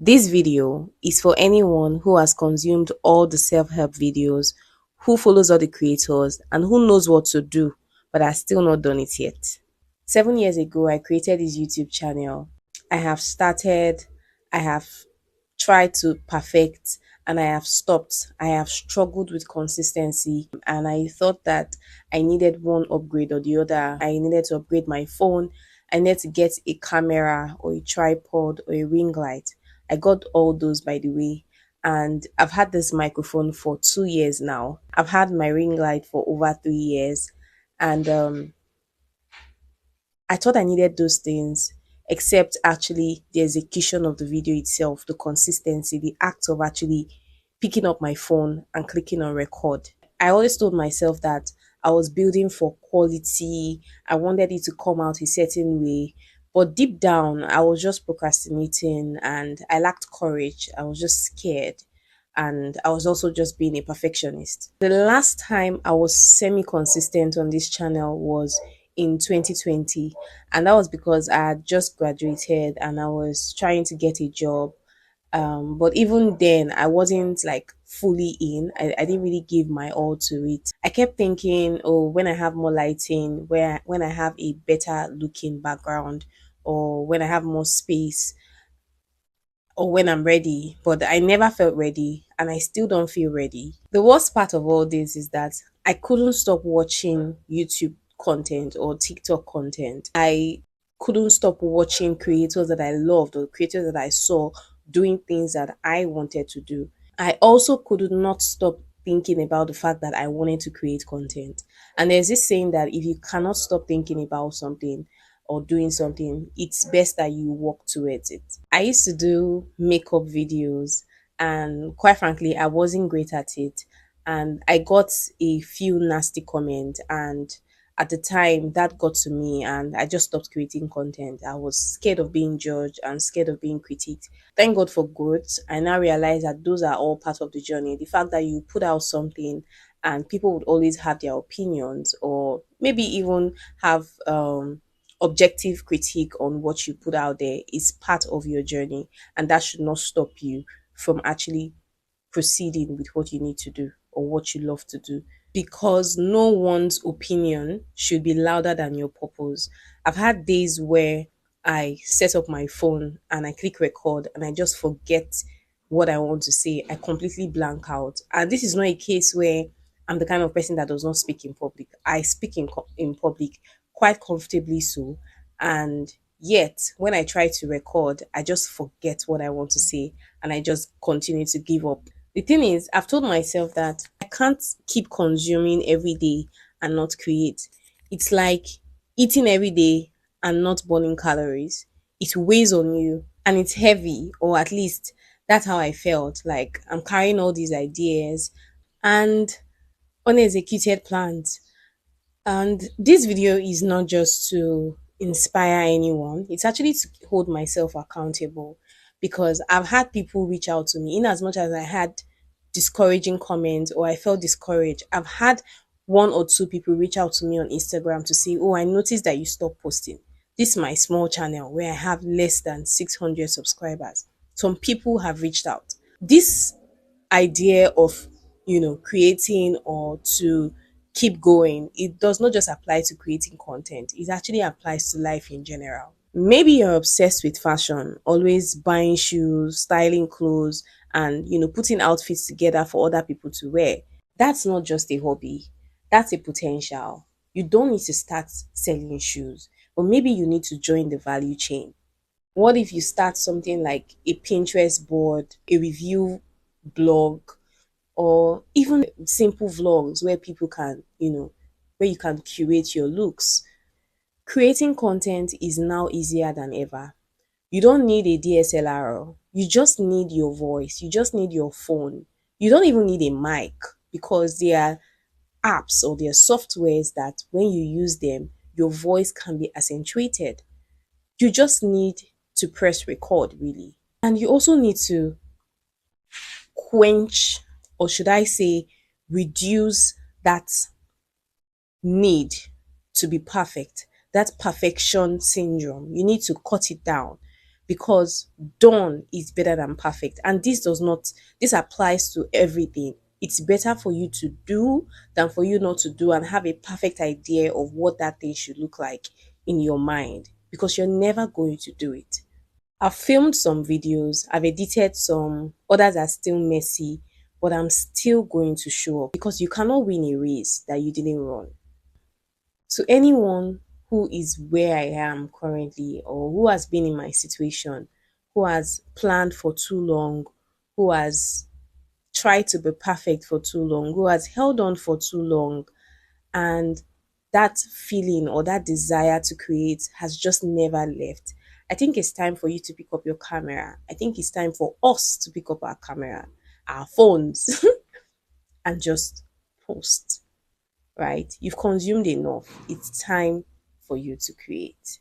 This video is for anyone who has consumed all the self-help videos, who follows all the creators, and who knows what to do, but has still not done it yet. 7 years ago, I created this YouTube channel. I have started, I have tried to perfect, and I have stopped. I have struggled with consistency, and I thought that I needed one upgrade or the other. I needed to upgrade my phone. I needed to get a camera or a tripod or a ring light. I got all those, by the way. And I've had this microphone for 2 years now. I've had my ring light for over 3 years. And I thought I needed those things, except actually the execution of the video itself, the consistency, the act of actually picking up my phone and clicking on record. I always told myself that I was building for quality. I wanted it to come out a certain way. But deep down, I was just procrastinating and I lacked courage. I was just scared. And I was also just being a perfectionist. The last time I was semi consistent on this channel was in 2020, and that was because I had just graduated and I was trying to get a job. But even then, I wasn't like fully in. I didn't really give my all to it. I kept thinking, oh, when I have more lighting, when I have a better looking background, or when I have more space, or when I'm ready, but I never felt ready and I still don't feel ready. The worst part of all this is that I couldn't stop watching YouTube content or TikTok content. I couldn't stop watching creators that I loved or creators that I saw doing things that I wanted to do. I also could not stop thinking about the fact that I wanted to create content. And there's this saying that if you cannot stop thinking about something or doing something, it's best that you work towards it. I used to do makeup videos, and quite frankly, I wasn't great at it. And I got a few nasty comments, and at the time that got to me, and I just stopped creating content. I was scared of being judged and scared of being critiqued. Thank God for growth. I now realize that those are all part of the journey. The fact that you put out something and people would always have their opinions, or maybe even have objective critique on what you put out there, is part of your journey, and that should not stop you from actually proceeding with what you need to do or what you love to do, because no one's opinion should be louder than your purpose. I've had days where I set up my phone and I click record and I just forget what I want to say. I completely blank out. And this is not a case where I'm the kind of person that does not speak in public. I speak in public quite comfortably so. And yet, when I try to record, I just forget what I want to say and I just continue to give up. The thing is, I've told myself that I can't keep consuming every day and not create. It's like eating every day and not burning calories. It weighs on you and it's heavy, or at least that's how I felt. Like I'm carrying all these ideas and unexecuted plans. And this video is not just to inspire anyone, it's actually to hold myself accountable, because I've had people reach out to me in as much as I had discouraging comments or I felt discouraged. I've had one or two people reach out to me on Instagram to say, oh, I noticed that you stopped posting. This is my small channel where I have less than 600 subscribers. Some people have reached out. This idea of creating or to keep going, it does not just apply to creating content, it actually applies to life in general. Maybe you're obsessed with fashion, always buying shoes, styling clothes, and putting outfits together for other people to wear. That's not just a hobby, that's a potential. You don't need to start selling shoes, but maybe you need to join the value chain. What if you start something like a Pinterest board, a review blog, or even simple vlogs where people can, where you can curate your looks? Creating content is now easier than ever. You don't need a DSLR. You just need your voice. You just need your phone. You don't even need a mic, because there are apps or there are softwares that when you use them, your voice can be accentuated. You just need to press record, really. And you also need to quench, or should I say, reduce that need to be perfect, that perfection syndrome. You need to cut it down, because done is better than perfect. And this applies to everything. It's better for you to do than for you not to do and have a perfect idea of what that thing should look like in your mind, because you're never going to do it. I've filmed some videos, I've edited some, others are still messy, but I'm still going to show up because you cannot win a race that you didn't run. To anyone who is where I am currently, or who has been in my situation, who has planned for too long, who has tried to be perfect for too long, who has held on for too long, and that feeling or that desire to create has just never left. I think it's time for you to pick up your camera. I think it's time for us to pick up our camera, our phones, and just post, right? You've consumed enough. It's time for you to create.